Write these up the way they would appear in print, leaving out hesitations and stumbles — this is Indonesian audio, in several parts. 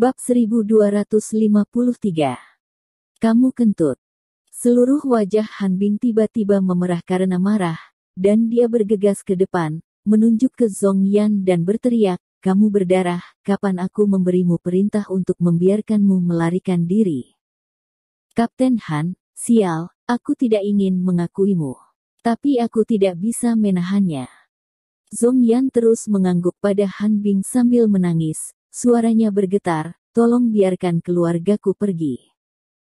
Bab 1253. Kamu kentut. Seluruh wajah Han Bing tiba-tiba memerah karena marah, dan dia bergegas ke depan, menunjuk ke Zhong Yan dan berteriak, "Kamu berdarah, kapan aku memberimu perintah untuk membiarkanmu melarikan diri?" "Kapten Han, sial, aku tidak ingin mengakuimu. Tapi aku tidak bisa menahannya." Zhong Yan terus mengangguk pada Han Bing sambil menangis. Suaranya bergetar, "Tolong biarkan keluargaku pergi.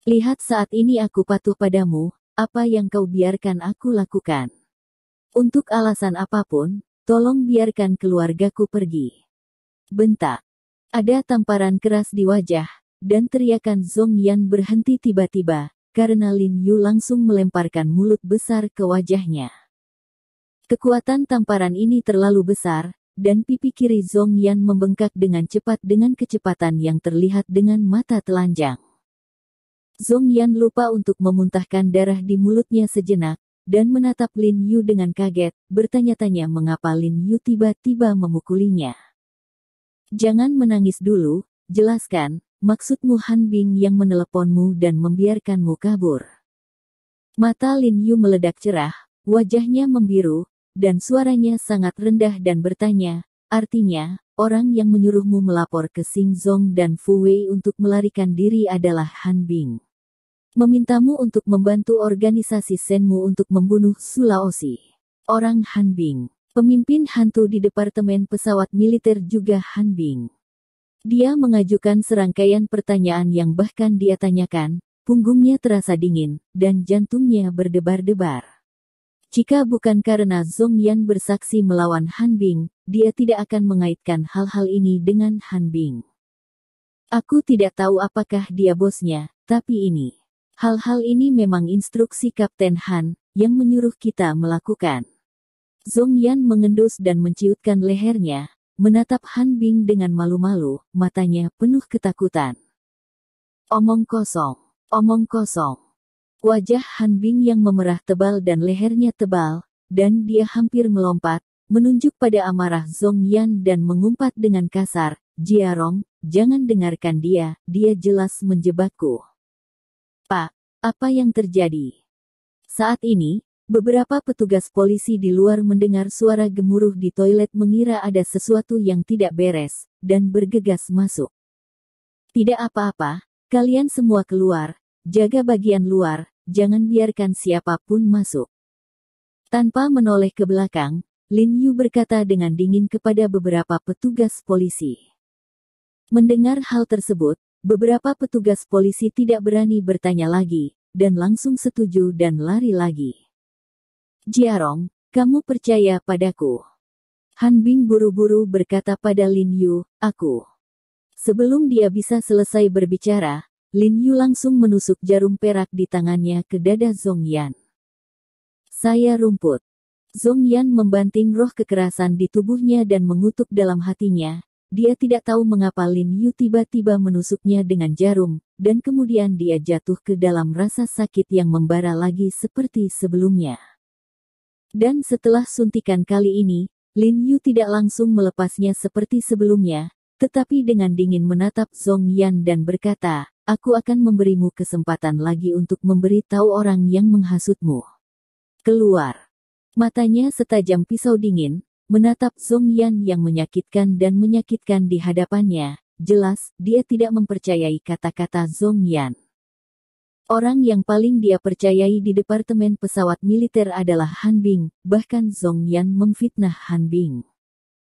Lihat saat ini aku patuh padamu, apa yang kau biarkan aku lakukan. Untuk alasan apapun, tolong biarkan keluargaku pergi." Bentak. Ada tamparan keras di wajah, dan teriakan Zhong Yan berhenti tiba-tiba, karena Lin Yu langsung melemparkan mulut besar ke wajahnya. Kekuatan tamparan ini terlalu besar, dan pipi kiri Zhong Yan membengkak dengan cepat dengan kecepatan yang terlihat dengan mata telanjang. Zhong Yan lupa untuk memuntahkan darah di mulutnya sejenak, dan menatap Lin Yu dengan kaget, bertanya-tanya mengapa Lin Yu tiba-tiba memukulinya. "Jangan menangis dulu, jelaskan, maksudmu Han Bing yang meneleponmu dan membiarkanmu kabur." Mata Lin Yu meledak cerah, wajahnya membiru, dan suaranya sangat rendah dan bertanya, "Artinya, orang yang menyuruhmu melapor ke Xing Zong dan Fu Wei untuk melarikan diri adalah Han Bing. Memintamu untuk membantu organisasi Shenmu untuk membunuh Sulawesi. Orang Han Bing. Pemimpin hantu di Departemen Pesawat Militer juga Han Bing." Dia mengajukan serangkaian pertanyaan yang bahkan dia tanyakan, punggungnya terasa dingin, dan jantungnya berdebar-debar. Jika bukan karena Zhong Yan bersaksi melawan Han Bing, dia tidak akan mengaitkan hal-hal ini dengan Han Bing. "Aku tidak tahu apakah dia bosnya, tapi ini. Hal-hal ini memang instruksi Kapten Han, yang menyuruh kita melakukan." Zhong Yan mengendus dan menciutkan lehernya, menatap Han Bing dengan malu-malu, matanya penuh ketakutan. "Omong kosong, omong kosong." Wajah Han Bing yang memerah tebal dan lehernya tebal, dan dia hampir melompat, menunjuk pada amarah Zhong Yan dan mengumpat dengan kasar, "Jiarong, jangan dengarkan dia jelas menjebakku." "Pak, apa yang terjadi?" Saat ini, beberapa petugas polisi di luar mendengar suara gemuruh di toilet mengira ada sesuatu yang tidak beres, dan bergegas masuk. "Tidak apa-apa, kalian semua keluar. Jaga bagian luar, jangan biarkan siapapun masuk." Tanpa menoleh ke belakang, Lin Yu berkata dengan dingin kepada beberapa petugas polisi. Mendengar hal tersebut, beberapa petugas polisi tidak berani bertanya lagi, dan langsung setuju dan lari lagi. "Jiarong, kamu percaya padaku?" Han Bing buru-buru berkata pada Lin Yu, "Aku." Sebelum dia bisa selesai berbicara, Lin Yu langsung menusuk jarum perak di tangannya ke dada Zhong Yan. "Saya rumput." Zhong Yan membanting roh kekerasan di tubuhnya dan mengutuk dalam hatinya. Dia tidak tahu mengapa Lin Yu tiba-tiba menusuknya dengan jarum, dan kemudian dia jatuh ke dalam rasa sakit yang membara lagi seperti sebelumnya. Dan setelah suntikan kali ini, Lin Yu tidak langsung melepasnya seperti sebelumnya, tetapi dengan dingin menatap Zhong Yan dan berkata, "Aku akan memberimu kesempatan lagi untuk memberi tahu orang yang menghasutmu. Keluar." Matanya setajam pisau dingin, menatap Zhong Yan yang menyakitkan dan menyakitkan di hadapannya. Jelas, dia tidak mempercayai kata-kata Zhong Yan. Orang yang paling dia percayai di Departemen Pesawat Militer adalah Han Bing, bahkan Zhong Yan memfitnah Han Bing.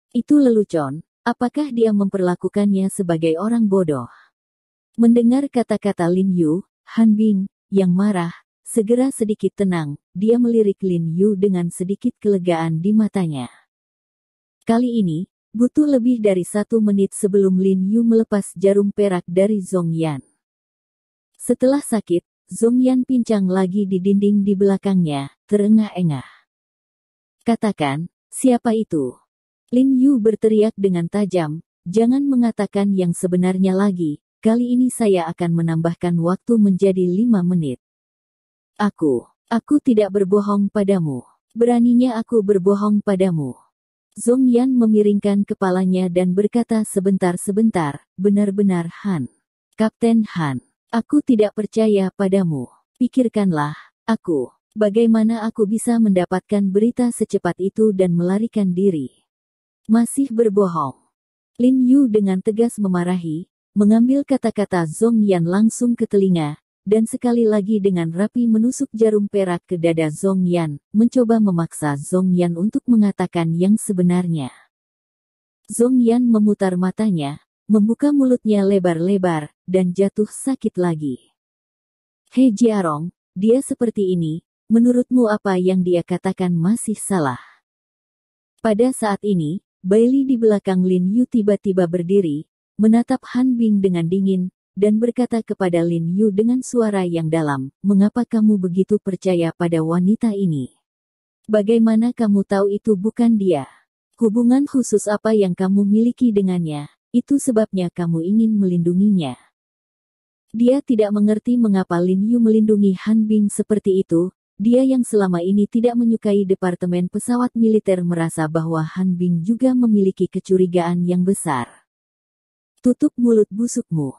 Itu lelucon, apakah dia memperlakukannya sebagai orang bodoh? Mendengar kata-kata Lin Yu, Han Bing, yang marah, segera sedikit tenang, dia melirik Lin Yu dengan sedikit kelegaan di matanya. Kali ini, butuh lebih dari 1 menit sebelum Lin Yu melepas jarum perak dari Zhong Yan. Setelah sakit, Zhong Yan pincang lagi di dinding di belakangnya, terengah-engah. "Katakan, siapa itu?" Lin Yu berteriak dengan tajam, "Jangan mengatakan yang sebenarnya lagi. Kali ini saya akan menambahkan waktu menjadi 5 menit. Aku tidak berbohong padamu. Beraninya aku berbohong padamu." Zhong Yan memiringkan kepalanya dan berkata sebentar-sebentar, benar-benar Han. Kapten Han, aku tidak percaya padamu. Pikirkanlah, bagaimana aku bisa mendapatkan berita secepat itu dan melarikan diri? Masih berbohong. Lin Yu dengan tegas memarahi, mengambil kata-kata Zhong Yan langsung ke telinga, dan sekali lagi dengan rapi menusuk jarum perak ke dada Zhong Yan, mencoba memaksa Zhong Yan untuk mengatakan yang sebenarnya. Zhong Yan memutar matanya, membuka mulutnya lebar-lebar, dan jatuh sakit lagi. He Jiarong, dia seperti ini, menurutmu apa yang dia katakan masih salah? Pada saat ini, Bailey di belakang Lin Yu tiba-tiba berdiri, menatap Han Bing dengan dingin, dan berkata kepada Lin Yu dengan suara yang dalam, mengapa kamu begitu percaya pada wanita ini? Bagaimana kamu tahu itu bukan dia? Hubungan khusus apa yang kamu miliki dengannya? Itu sebabnya kamu ingin melindunginya. Dia tidak mengerti mengapa Lin Yu melindungi Han Bing seperti itu. Dia yang selama ini tidak menyukai departemen pesawat militer merasa bahwa Han Bing juga memiliki kecurigaan yang besar. Tutup mulut busukmu.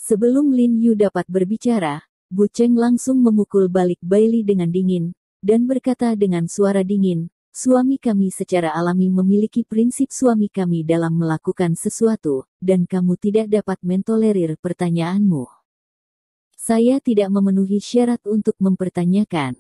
Sebelum Lin Yu dapat berbicara, Bu Cheng langsung memukul balik Bailey dengan dingin, dan berkata dengan suara dingin, suami kami secara alami memiliki prinsip suami kami dalam melakukan sesuatu, dan kamu tidak dapat mentolerir pertanyaanmu. Saya tidak memenuhi syarat untuk mempertanyakan.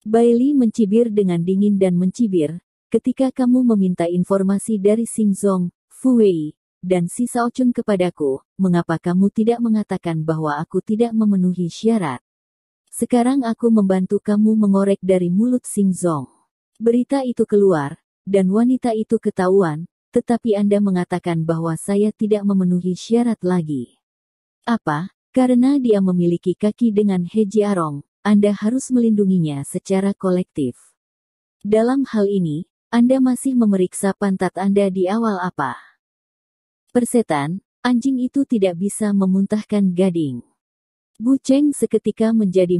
Bailey mencibir dengan dingin dan mencibir, ketika kamu meminta informasi dari Xing Zong, Fu Wei, dan si Sao Chun kepadaku, mengapa kamu tidak mengatakan bahwa aku tidak memenuhi syarat? Sekarang aku membantu kamu mengorek dari mulut Xing Zong. Berita itu keluar, dan wanita itu ketahuan, tetapi Anda mengatakan bahwa saya tidak memenuhi syarat lagi. Apa? Karena dia memiliki kaki dengan He Jiarong, Anda harus melindunginya secara kolektif. Dalam hal ini, Anda masih memeriksa pantat Anda di awal apa? Persetan, anjing itu tidak bisa memuntahkan gading. Bu Cheng seketika menjadi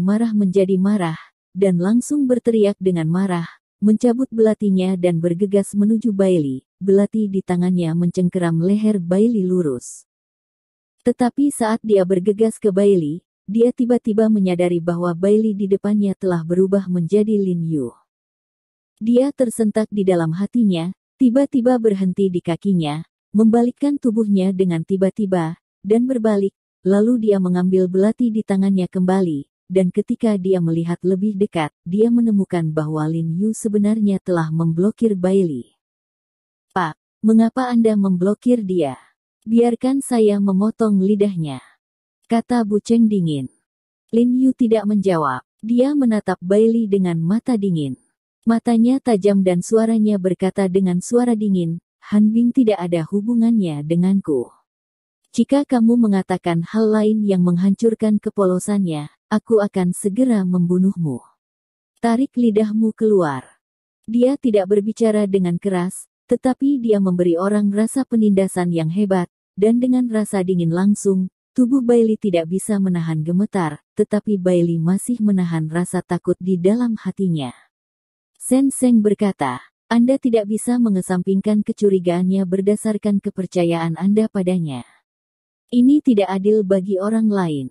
marah, dan langsung berteriak dengan marah, mencabut belatinya dan bergegas menuju Bailey, belati di tangannya mencengkeram leher Bailey lurus. Tetapi saat dia bergegas ke Bailey, dia tiba-tiba menyadari bahwa Bailey di depannya telah berubah menjadi Lin Yu. Dia tersentak di dalam hatinya, tiba-tiba berhenti di kakinya, membalikkan tubuhnya dengan tiba-tiba, dan berbalik, lalu dia mengambil belati di tangannya kembali, dan ketika dia melihat lebih dekat, dia menemukan bahwa Lin Yu sebenarnya telah memblokir Bailey. Pak, mengapa Anda memblokir dia? Biarkan saya memotong lidahnya, kata Bu Cheng dingin. Lin Yu tidak menjawab, dia menatap Bailey dengan mata dingin. Matanya tajam dan suaranya berkata dengan suara dingin, Han Bing tidak ada hubungannya denganku. Jika kamu mengatakan hal lain yang menghancurkan kepolosannya, aku akan segera membunuhmu. Tarik lidahmu keluar. Dia tidak berbicara dengan keras, tetapi dia memberi orang rasa penindasan yang hebat, dan dengan rasa dingin langsung, tubuh Bailey tidak bisa menahan gemetar, tetapi Bailey masih menahan rasa takut di dalam hatinya. Sen Seng berkata, Anda tidak bisa mengesampingkan kecurigaannya berdasarkan kepercayaan Anda padanya. Ini tidak adil bagi orang lain.